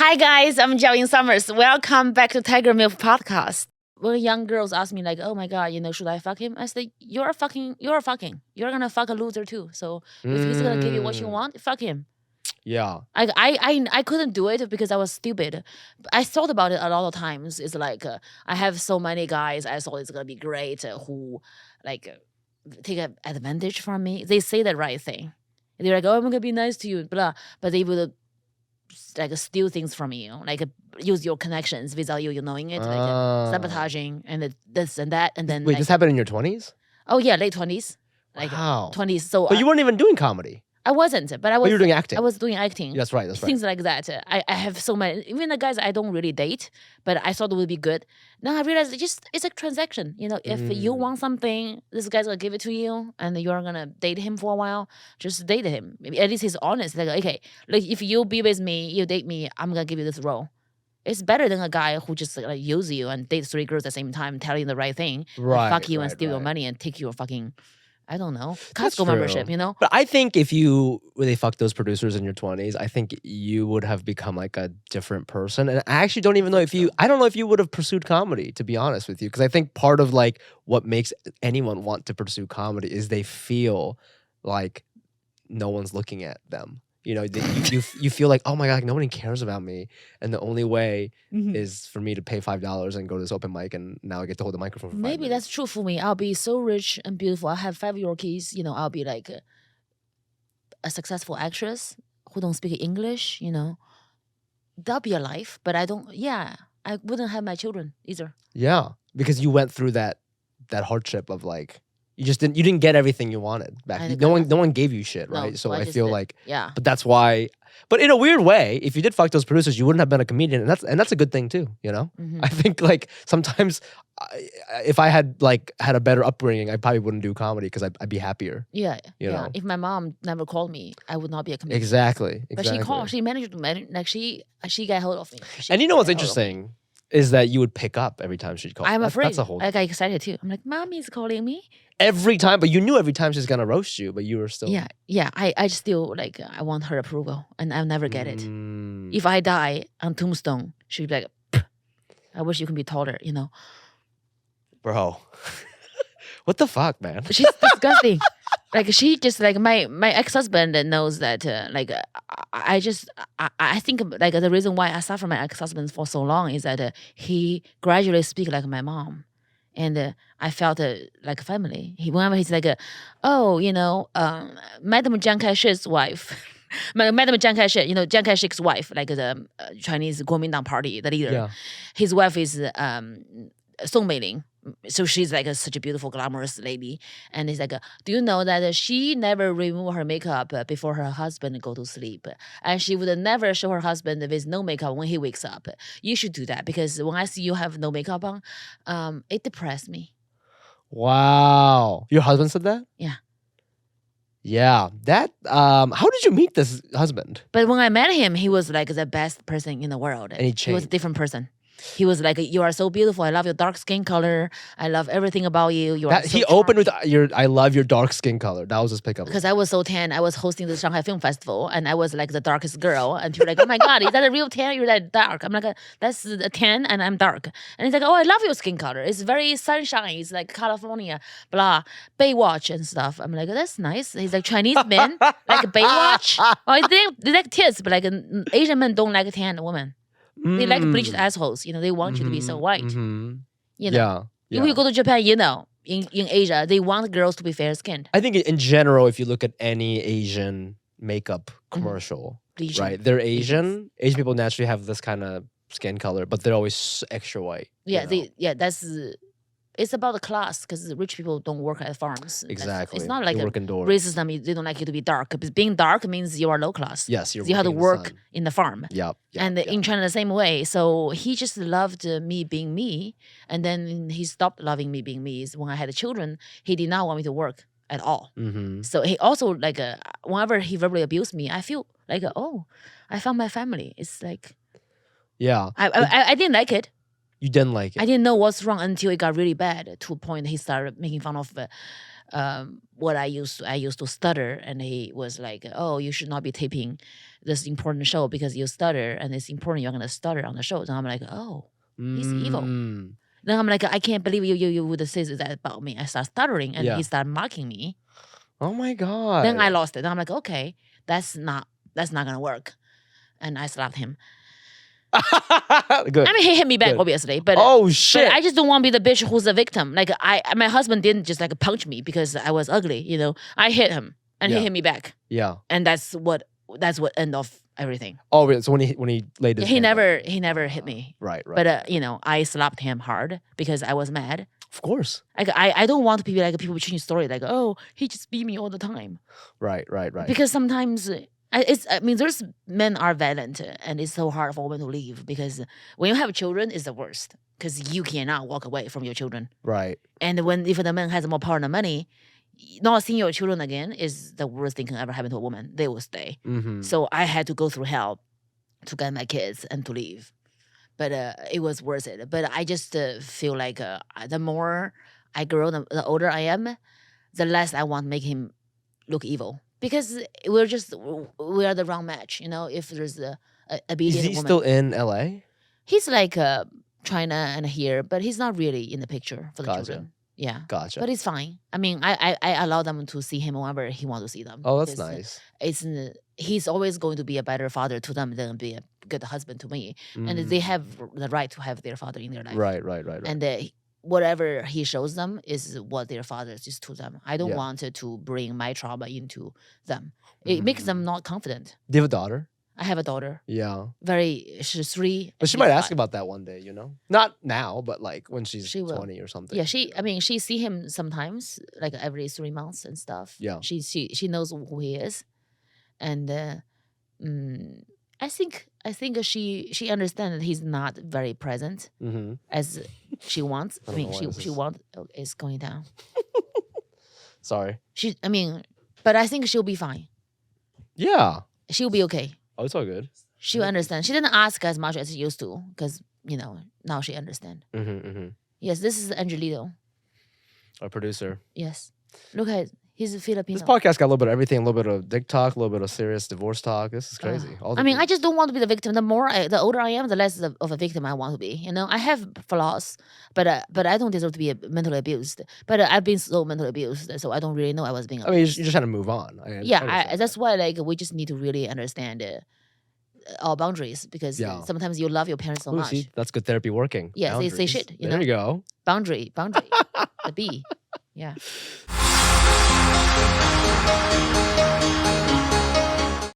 Hi guys, I'm Jiaoying Summers. Welcome back to Tiger Milk Podcast. When young girls ask me like, "Oh my god, should I fuck him?" I say, "You're fucking. You're gonna fuck a loser too. So if he's gonna give you what you want, fuck him." Yeah. I couldn't do it because I was stupid. I thought about it a lot of times. It's like I have so many guys I thought it's gonna be great who like take advantage from me. They say the right thing. They're like, "Oh, I'm gonna be nice to you," blah. But they would like steal things from you, like use your connections without you knowing it, like sabotaging and this and that, and then Wait, like, this happened in your 20s? oh yeah, late 20s, like Wow. 20s. So But you weren't even doing comedy. I wasn't, but I was. But you were doing acting. I was doing acting. That's right. That's right. Things like that. I have so many, even the guys I don't really date, but I thought it would be good. Now I realize it's a transaction. If you want something, this guy's gonna give it to you, and you're gonna date him for a while. Just date him. Maybe at least he's honest. Like, okay, like if you be with me, you date me, I'm gonna give you this role. It's better than a guy who just like use you and date 3 girls at the same time, telling you the right thing, Right, fuck you and right, steal your right. money and take your fucking, I don't know, That's Costco membership. true. But I think if you really fucked those producers in your 20s, I think you would have become like a different person. And I actually don't even know I don't know if you would have pursued comedy, to be honest with you. Because I think part of like what makes anyone want to pursue comedy is they feel like no one's looking at them. You feel like, oh my God, like, nobody cares about me. And the only way is for me to pay $5 and go to this open mic, and now I get to hold the microphone for 5 Maybe minutes. that's true for me. I'll be so rich and beautiful. I have 5-year-old kids. I'll be like a successful actress who don't speak English. That'll be a life. But I don't. Yeah, I wouldn't have my children either. Yeah, because you went through that hardship of like you didn't get everything you wanted back. No one gave you shit, right? No, so I I just feel did. like Yeah. But that's why. But in a weird way, if you did fuck those producers, you wouldn't have been a comedian, and that's a good thing too. I think like sometimes if I had a better upbringing, I probably wouldn't do comedy because I'd be happier. Yeah. You know? If my mom never called me, I would not be a comedian. Exactly. But she called. She managed to like she got hold of me. And you know what's interesting is that you would pick up every time she'd call. I'm afraid. That's a whole. I got excited too. I'm like, Mommy's calling me. Every time, but you knew every time she's gonna roast you, but you were still. Yeah. I still like I want her approval, and I'll never get it. If I die on Tombstone, she'll be like, "Pff, I wish you can be taller," Bro, what the fuck, man? She's disgusting. Like she just like my ex-husband knows that I think like the reason why I suffer from my ex-husband for so long is that he gradually speak like my mom. And I felt like family. Whenever he's like, Madam Jiang Kai-shek's wife, Madam Jiang Kai-shek, Jiang Kai-shek's wife, like the Chinese Kuomintang party, the leader. Yeah. His wife is Song Meiling. So she's like such a beautiful, glamorous lady. And he's like, do you know that she never remove her makeup before her husband go to sleep? And she would never show her husband with no makeup when he wakes up. You should do that because when I see you have no makeup on, it depresses me. Wow. Your husband said that? Yeah. Yeah. That, how did you meet this husband? But when I met him, he was like the best person in the world. And he was a changed. different person. He was like, you are so beautiful. I love your dark skin color. I love everything about you. He opened with I love your dark skin color. That was his pickup. Because I was so tan. I was hosting the Shanghai Film Festival, and I was like the darkest girl. And people were like, oh my God, is that a real tan? You're that dark. I'm like, that's a tan, and I'm dark. And he's like, oh, I love your skin color. It's very sunshine. It's like California, blah, Baywatch and stuff. I'm like, that's nice. He's like, Chinese men like Baywatch. Oh, they like tits, but like Asian men don't like tan women. They like bleached assholes. They want you to be so white. Yeah. If you go to Japan, in Asia, they want girls to be fair skinned. I think in general, if you look at any Asian makeup commercial, Bleaching. right? They're Asian. Asian people naturally have this kind of skin color, but they're always extra white. Yeah, it's about the class because rich people don't work at farms. Exactly. It's not like they work indoors. racism. They don't like you to be dark. Because being dark means you are low class. Yes, you have to working in the work sun. in the farm. Yep. And in China, the same way. So he just loved me being me. And then he stopped loving me being me. When I had children, he did not want me to work at all. So he also, like, whenever he verbally abused me, I feel like, I found my family. It's like, yeah. I didn't like it. You didn't like it. I didn't know what's wrong until it got really bad to a point he started making fun of what I used to stutter, and he was like, "Oh, you should not be taping this important show because you stutter, and it's important you're gonna stutter on the show." And I'm like, "Oh, he's evil." Then I'm like, "I can't believe you would say that about me." I start stuttering, and Yeah. he started mocking me. Oh my god. Then I lost it. Then I'm like, "Okay, that's not gonna work," and I slapped him. Good. I mean, he hit me back, Good. obviously, but Oh shit. but I just don't want to be the bitch who's the victim. Like my husband didn't just like punch me because I was ugly, you know. I hit him, and Yeah. he hit me back, Yeah. and that's what end of everything. Oh, really? So when he laid his He hand up. never hit me, Right. but you know, I slapped him hard because I was mad. Of course. Like I don't want to be like people change story like, oh, he just beat me all the time. Right. Because sometimes there's men are violent, and it's so hard for women to leave because when you have children, it's the worst because you cannot walk away from your children. Right. And if the man has more power than money, not seeing your children again is the worst thing can ever happen to a woman. They will stay. Mm-hmm. So I had to go through hell to get my kids and to leave. But it was worth it. But I just feel like the more I grow, the older I am, the less I want to make him look evil. Because we are the wrong match, you know. If there's a Is obedient he woman, still in LA? he's like China and here, but he's not really in the picture for the Gotcha. children. Yeah, Gotcha. but it's fine. I mean, I allow them to see him whenever he wants to see them. Oh, that's because, nice. He's always going to be a better father to them than be a good husband to me, and they have the right to have their father in their life. Right. And whatever he shows them is what their father is to them. I don't Yeah. want to bring my trauma into them. It makes them not confident. Do you have a daughter? I have a daughter. Yeah. She's 3. But she might ask about that one day, you know? Not now, but like when she's She will. 20 or something. Yeah, she see him sometimes, like every 3 months and stuff. Yeah. She knows who he is, and I think she understands that he's not very present Mm-hmm. as she wants. I I don't mean, know why she this she is- wants is going down. Sorry. But I think she'll be fine. Yeah. She'll be okay. Oh, it's all good. She'll understand. She didn't ask as much as she used to because now she understands. Mm-hmm. Yes, this is Angelito. Our producer. Yes, look at he's a Filipino. This podcast got a little bit of everything, a little bit of dick talk, a little bit of serious divorce talk. This is crazy. All the I just don't want to be the victim. The older I am, the less of a victim I want to be. You know, I have flaws, but I don't deserve to be mentally abused. But I've been so mentally abused, so I don't really know I was being I mean, abused. you're just trying to move on. I understand that's that. why like we just need to really understand our boundaries because Yeah. sometimes you love your parents so Ooh, much. see, that's good therapy working. Yeah, they say Boundaries. shit, you there know? you go. Boundary, the B. Yeah.